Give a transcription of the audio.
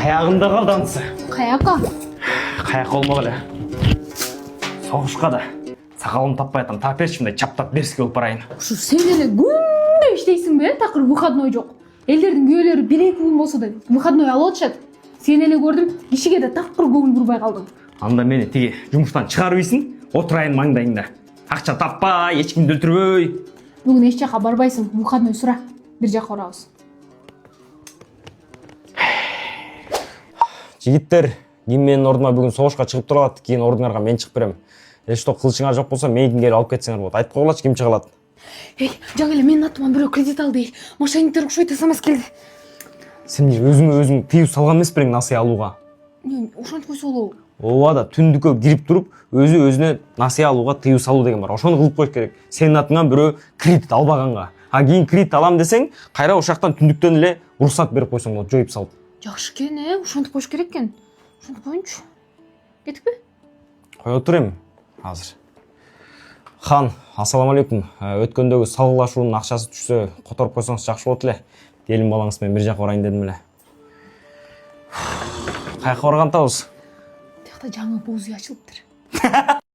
Каягымда қалды анысы. Каяка? Каяқ болмақ эле. Соғышқа да сақалым таппай атам, тап берші мындай чаптап беріске болып барайын. Ушу сен эле күндө иштейсиң бе? Такыр выходной жок. Элдердин күйөөлөрү 1-2 күн болсо да выходной алып атышат. Сен эле көрдүм, кишиге да такыр көңүл бурбай калдың. Анда мени тиги жумуштан чыгарып ийсин, отурайын маңдайыңда. Акча таппай, эчкимди өлтүрбөй. Бүгүн эч жака барбайсың, выходной сура. Бир жака барабыз. Жигиттер, ким менин ордума бүгүн согушка чыгып турат, кийин ордуңарга мен чыгып берем. Что кылычыңар жок болсо, мейдин келип алып кетсеңер болот. Айтып койгулачы, ким чыга алат? Эй, жаңы эле менин атыман бирөө кредит алды. Мошенниктер окшойт, СМС келди. Сен өзүң тыюу салган эмес белең насыя алууга? Ошентип койсо болобу? Ооба да түндүккө кирип туруп, өзүнө насыя алууга тыюу салуу деген бар. Ошону кылып коюш керек. Сенин атыңан бирөө кредит албаганга. А кийин кредит алам десең, кайра ошактан түндүктөн эле уруксат берип койсоң болот, жоюп салып. Жакшы экен, ошентип коюш керек экен. Ошентип коеюнчу. Кетикпи? Кое тур эми азыр. Хан, ассаламу алейкум. Өткөндөгү салгылашуунун акчасы түшсө, которуп койсоңуз жакшы болот эле. Келин балаңыз менен бир жака барайын дедим эле. Каяка барган атабыз? Тиякта жаңы боз үй ачылыптыр.